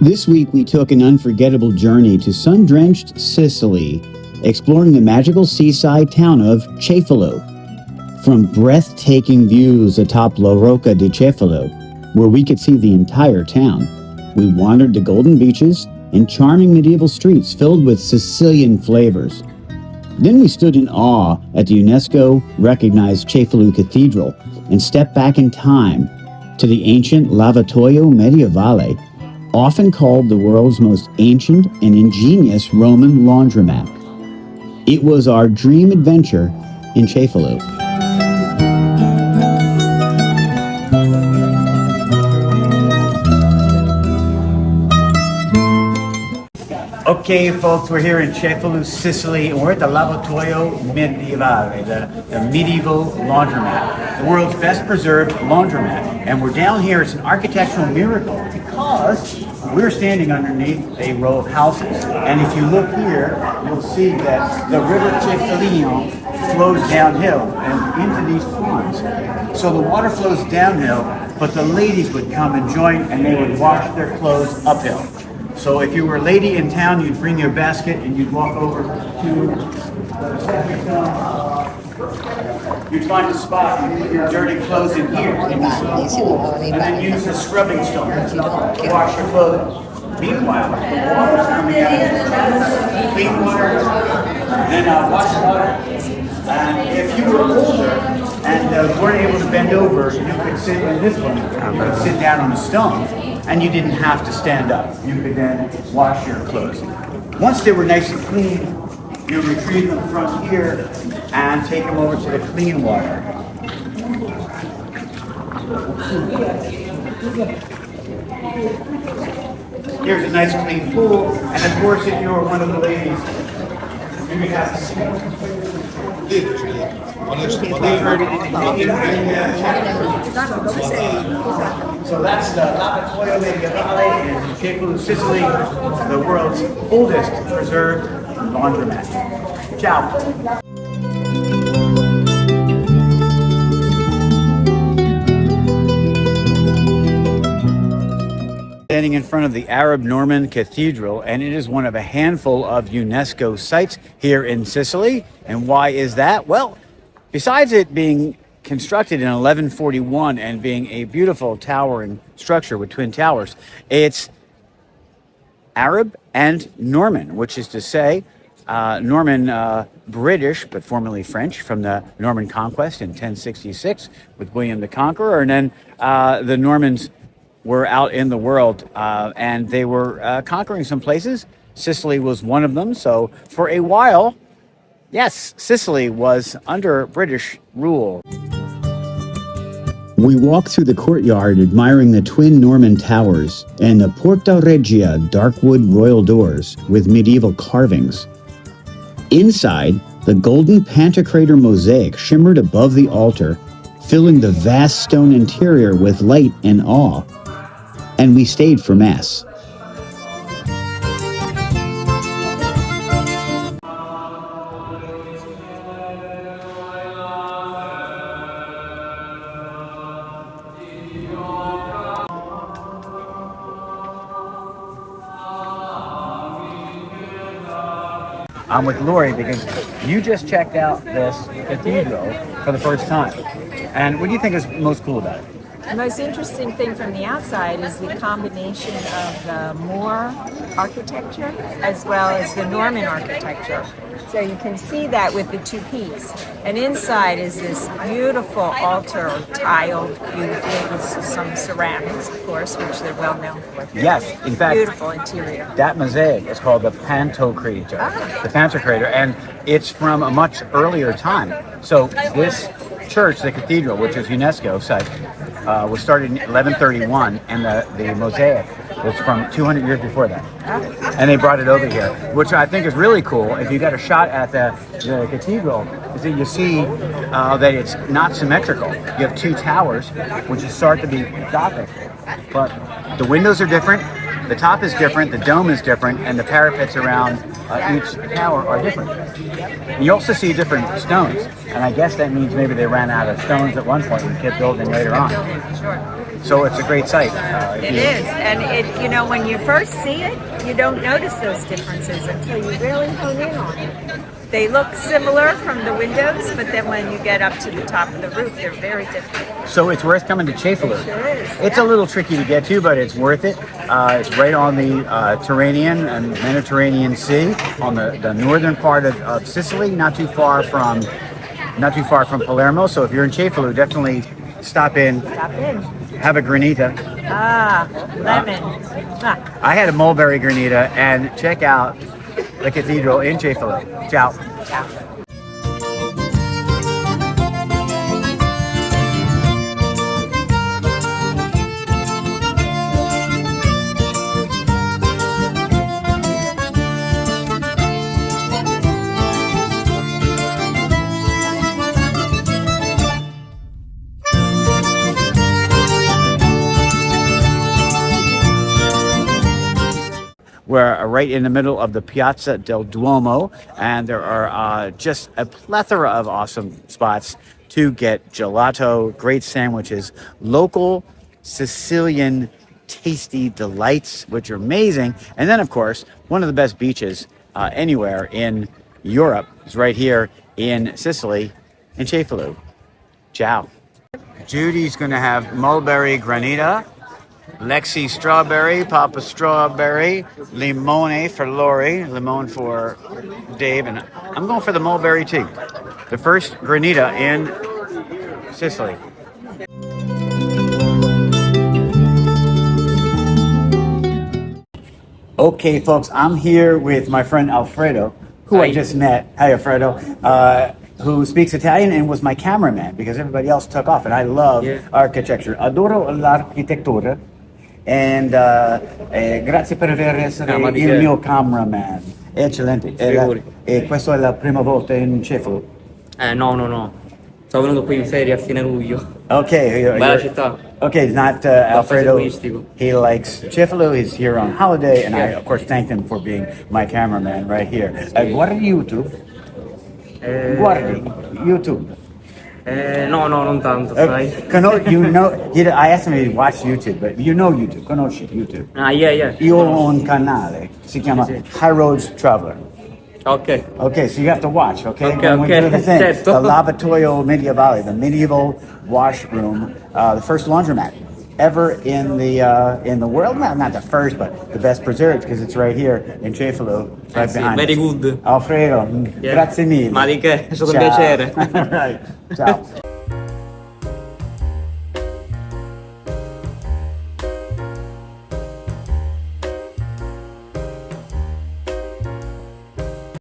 This week we took an unforgettable journey to sun-drenched Sicily, exploring the magical seaside town of Cefalu. From breathtaking views atop La Rocca di Cefalu, where we could see the entire town, we wandered the golden beaches and charming medieval streets filled with Sicilian flavors. Then we stood in awe at the UNESCO-recognized Cefalu Cathedral and stepped back in time to the ancient Lavatoio Medievale, often called the world's most ancient and ingenious Roman laundromat. It was our dream adventure in Cefalu. Okay, folks, we're here in Cefalu, Sicily, and we're at the Lavatoio Medievale, the medieval laundromat, the world's best preserved laundromat. And we're down here, it's an architectural miracle because we're standing underneath a row of houses. And if you look here, you'll see that the river Cefalu flows downhill and into these ponds. So the water flows downhill, but the ladies would come and join and they would wash their clothes uphill. So if you were a lady in town, you'd bring your basket and you'd walk over to you'd find a spot, you put your dirty clothes in here, in this pool, and then use the scrubbing stone to wash your clothes. Meanwhile, the water's coming out, clean water, then wash water. And if you were older and weren't able to bend over, you could sit in this one, you could sit down on a stone, and you didn't have to stand up. You could then wash your clothes. Once they were nice and clean, you retrieve them from here and take them over to the clean water. Here's a nice clean pool, and of course if you were one of the ladies, you would have to sing. So that's the Lavatoio Medievale in Cefalu, Sicily, the world's oldest preserved laundromat. Ciao. Standing in front of the Arab-Norman Cathedral, and it is one of a handful of UNESCO sites here in Sicily. And why is that? Well, besides it being constructed in 1141 and being a beautiful towering structure with twin towers, it's Arab and Norman, which is to say Norman British, but formerly French, from the Norman Conquest in 1066 with William the Conqueror. And then the Normans were out in the world and they were conquering some places. Sicily was one of them. So for a while, yes, Sicily was under British rule. We walk through the courtyard admiring the twin Norman towers and the Porta Regia dark wood royal doors with medieval carvings. Inside, the golden Pantocrator mosaic shimmered above the altar, filling the vast stone interior with light and awe. And we stayed for Mass. I'm with Lori because you just checked out this cathedral for the first time. And what do you think is most cool about it? The most interesting thing from the outside is the combination of the Moor architecture as well as the Norman architecture. So you can see that with the two peaks. And inside is this beautiful altar, tiled beautifully with some ceramics, of course, which they're well known for. Yes, in fact, beautiful interior. That mosaic is called the Pantocrator, the Pantocrator, and it's from a much earlier time. So this church, the cathedral, which is UNESCO site, was started in 1131, and the mosaic was from 200 years before that. And they brought it over here, which I think is really cool. If you got a shot at the cathedral, is that you see that it's not symmetrical. You have two towers, which start to be Gothic, but the windows are different, the top is different, the dome is different, and the parapets around each tower are different. And you also see different stones, and I guess that means maybe they ran out of stones at one point and kept building later on. Sure. So it's a great site. It is, and when you first see it, you don't notice those differences until you really hone in on it. They look similar from the windows, but then when you get up to the top of the roof, they're very different. So it's worth coming to Cefalu. Sure is. It's a little tricky to get to, but it's worth it. It's right on the Tyrrhenian and Mediterranean Sea, on the northern part of Sicily, not too far from Palermo. So if you're in Cefalu, definitely stop in. Stop in. Have a granita. Lemon. I had a mulberry granita, and check out the cathedral in Cefalu. Ciao. Ciao. We're right in the middle of the Piazza del Duomo, and there are just a plethora of awesome spots to get gelato, great sandwiches, local Sicilian tasty delights, which are amazing. And then, of course, one of the best beaches anywhere in Europe is right here in Sicily, in Cefalu. Ciao. Judy's going to have mulberry granita, Lexi strawberry, Papa strawberry, limone for Lori, limone for Dave, and I'm going for the mulberry tea. The first granita in Sicily. Okay, folks, I'm here with my friend Alfredo, who I just met. Hi, Alfredo. Who speaks Italian and was my cameraman because everybody else took off, and I love architecture. Adoro l'architettura. And grazie per aver essere il mio cameraman. Eccellente. E questa è la prima volta in Cefalu? No. Sono venuto qui in ferie a fine luglio. Okay. Bella città. Okay, not Alfredo. He likes Cefalu. He's here on holiday, and I, of course, thanked him for being my cameraman right here. Guardi YouTube. Guardi YouTube. No, non tanto, sai. I asked him if he watched YouTube, but you know YouTube, conosci YouTube. Yeah. Io ho un canale, si chiama Highroads Traveler. Okay, so you have to watch, okay? Okay. We do the thing. Certo. The lavatoio medievale, the medieval washroom, the first laundromat ever in the world. Not the first, but the best preserved, because it's right here in Cefalu, right behind Very us. good. Alfredo, grazie mille. Ma di che? È stato un piacere. Right. Ciao.